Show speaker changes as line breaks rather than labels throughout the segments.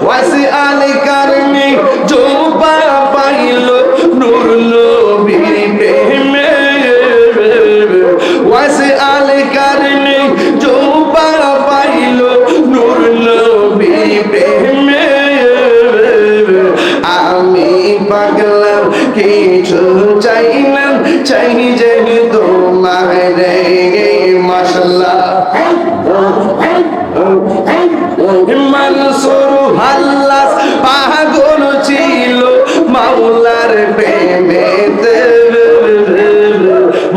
ওয়াসি আলী কারণে জোবা পাইল নূর নবীর প্রেমে ওয়াসি আলী কারণে জোবা পাইল নূর নবীর প্রেমে আমি পাগলা কিছু চাইলাম চাই যে তোমার রে মাশাআল্লাহ মনসুর হাল্লাস পাগল ছিল মাওলার প্রেমেতে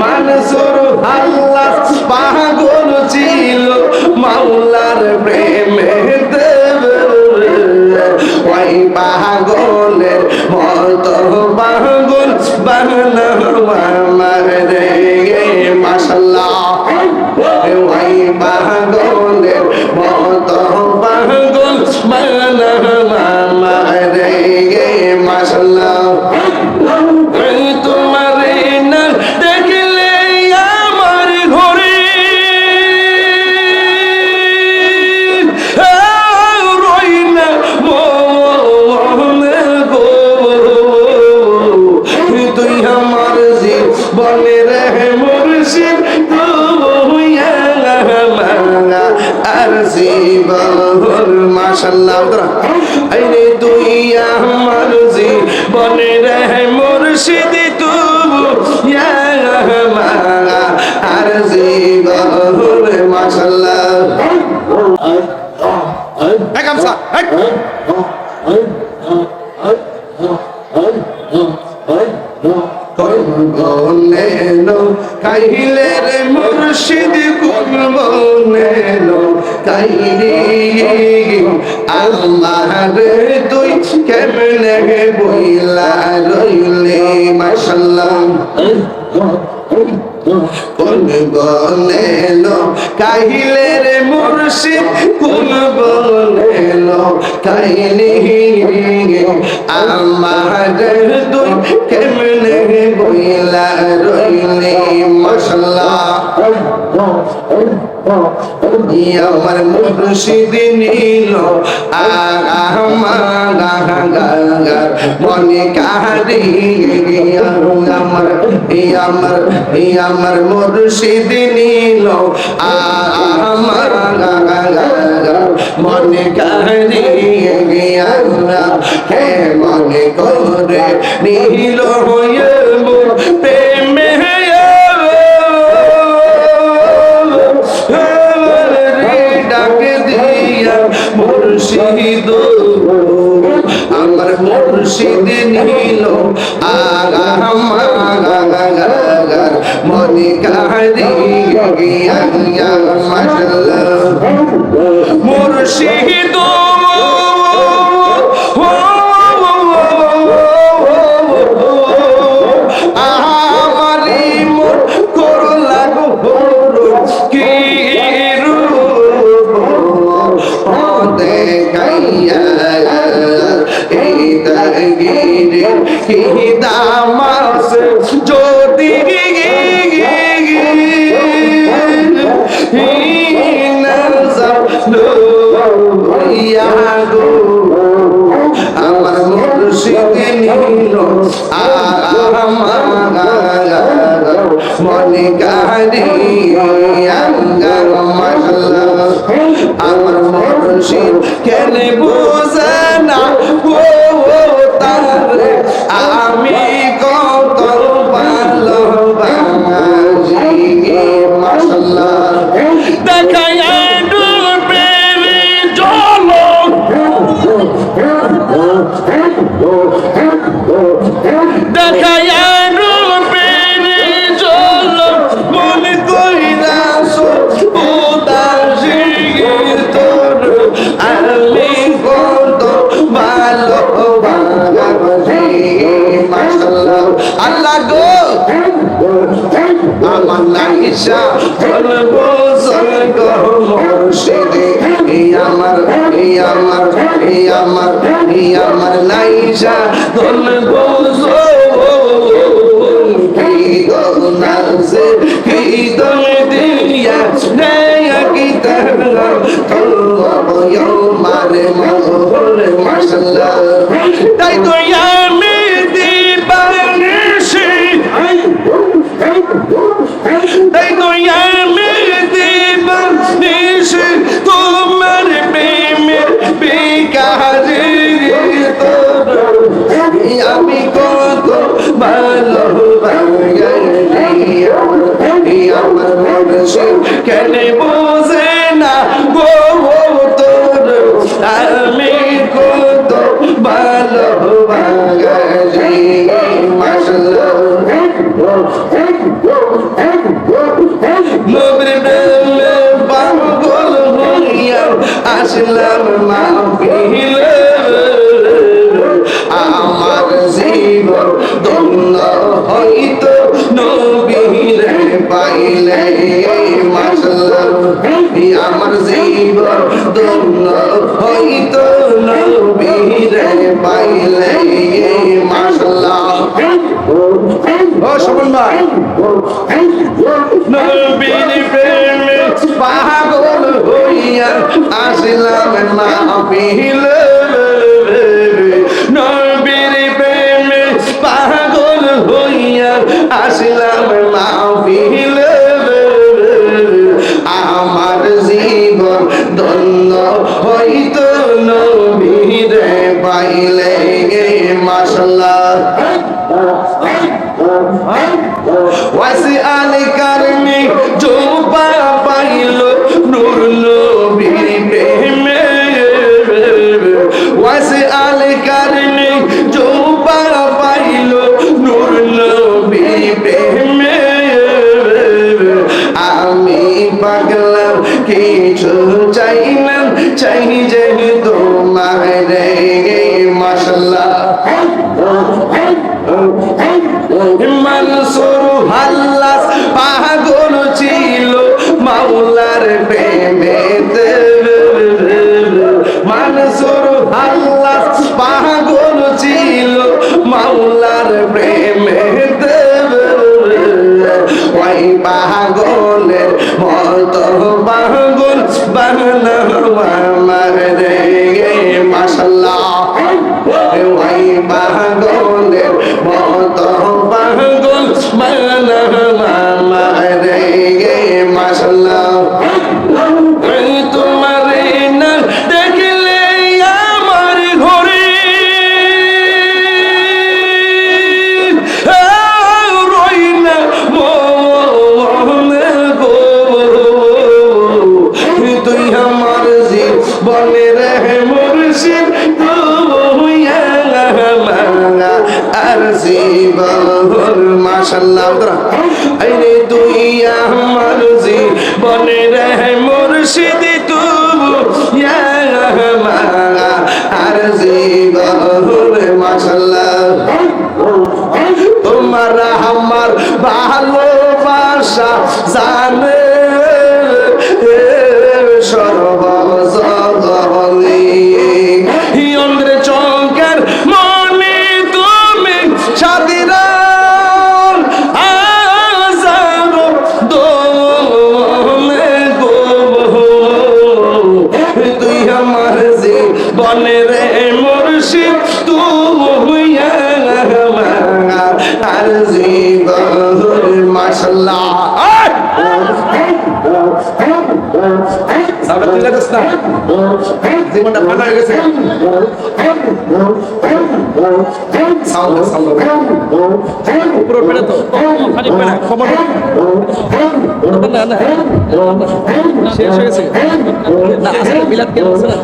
মনসুর হাল্লাস পাগল ছিল মাওলার প্রেমেতে ওই পাগলের মতো পাগল বানানো আমার রে মাশাআল্লাহ ওই পাগলের মতো পাগল বানানো আমার রে মাশাআল্লাহ তোমার না দেখলে আমার ঘরে রই না মনে গো তুই আমার জীবনের মুর্শিদ আর জীবন মাশাআল্লাহ আইরে তুই আমার জীবনের মুর্শিদ তুই আর জীবন মাশাআল্লাহ গামছা নেলো কাইলে রে মুর্শিদ নেলো কাইরে আমার তুই কেমনে বইলা রইলে মাশাআল্লাহ কোন বলেলো কাইলে রে মুর্শিদ কোন বলেলো কাইলে আমার তুই কেমনে বইলা রইলে মাশাআল্লাহ আমার মুর্শিদ নিল মনে কারি আমার মুর্শিদ নিল আমার মনে কারি হে মনে করে নিল প্রেমে মুর্শিদ আমার মুর্শিদ নিল আমার মনে কারি মুর্শিদ আমারি মন করলা কি দেখাইয়া এই দাগিরে কি দামাস যদি আমার মুর্শিদ নিল আমার মনে কারি আমার মুর্শিদ কেন বুঝে না তারে আমি কত ভালোবাসি মাশাআল্লাহ দেখায় আল্লাহ গো আমার লাইসা বলবো সরগো মুর্শিদ আমার লাইসা বলবো কি গো নাজে কি দম দিয়া নেয়া কি তর তো মারে মো মাশাআল্লাহ তাই তো আমি দিবানিশি তাই তো আমি দিবানিশি তোমার প্রেমের বিকারে আমি কত ভালোবাসি আমার মুর্শিদ কেন বোঝে না গো তোর আমি কত ভালোবাসি মাশাআল্লাহ নবীর প্রেমে পাগল হইয়া আসলাম মাহফিলে আমার জীবন ধন্য হইতো নবীরে পাইলে মাশাআল্লাহ আমার জীবন ধন্য হইতো নবীরে পাইলে মাশাআল্লাহ ও শোভন ভাই নবীর প্রেমে পাগল হইয়া আসলাম মাহফিলে নবীর প্রেমে পাগল হইয়া আসলাম মাহফিলে আমার জীবন ধন্য হইতো নবীরে পাইলে মাশাআল্লাহ ওয়াসি আলী কারণে জোপা পাইল নূর নবীর প্রেমে ওয়াসি আলী কারণে জোপা পাইল নূর নবীর প্রেমে আমি পাগলা কিছু চাই না চাই যে তোমার রে মাশাআল্লাহ মনসুর হাল্লাস পাগল ছিল মাওলার প্রেমেতে মনসুর হাল্লাস পাগল ছিল মাওলার প্রেমেতে ওই পাগলের মতো পাগল বানানো আমার রে মাশাআল্লাহ ওই পাগলের মতো পাগল বানানো আমার রে মাশাআল্লাহ তোমার না দেখলে আমার ঘরে রই না মনে গো তুই আমার জীবনের মুর্শিদ আর জীবন মাশাআল্লাহ আইরে তুই আমার জীবনের মুর্শিদ তুই আর জীবন মাশাআল্লাহ তোমার আমার ভালোবাসা জানে সর্বজগতে অন্ধ্রে চৌকের মনে তুমি সাদিরান আজার দোলে গো তুই আমার জীবনের মুর্শিদ তুই আর জীবন মাশাআল্লাহ সাউন্ড দিলে তো না জীবনটা ফাটা হয়ে গেছে সাউন্ড উপরে পড়ে তো খালি পড়ে খবর না না শেষ হয়ে গেছে না আসলে মিলাদ কেন আছে না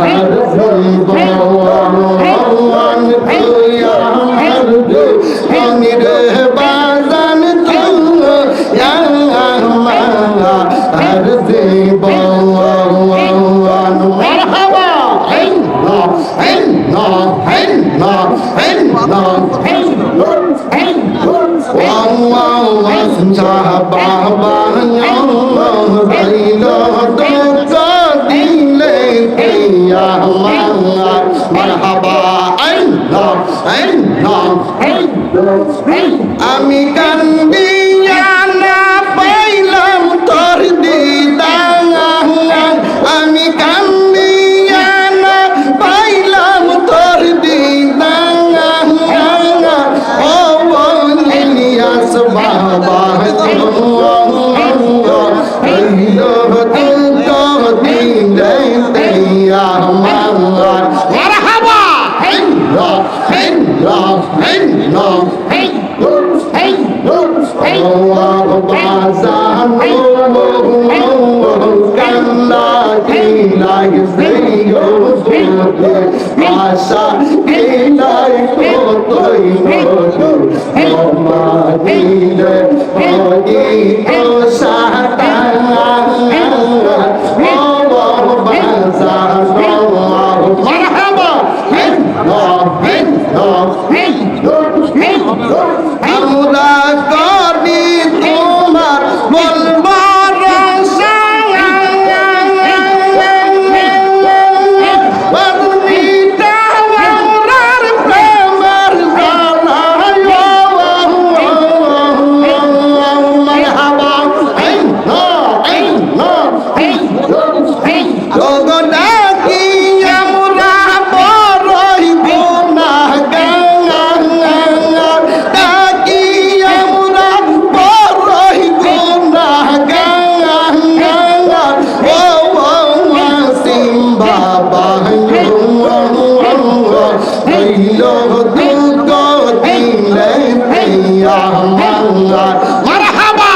আর জীবন তুই আমার আমি রে বাজান তুই আমার আর জীবন মারহাবা আমি কান্দিয়া না পাইলাম তোর দিদার আমি কান্দিয়া না পাইলাম তোর দিদার ও ইলিয়াস বাবা মারহাবা আশা ইলাই কতই দিলে ওই তো সাতা মারহাবা আমরা করি তোমার বলবার মারহাবা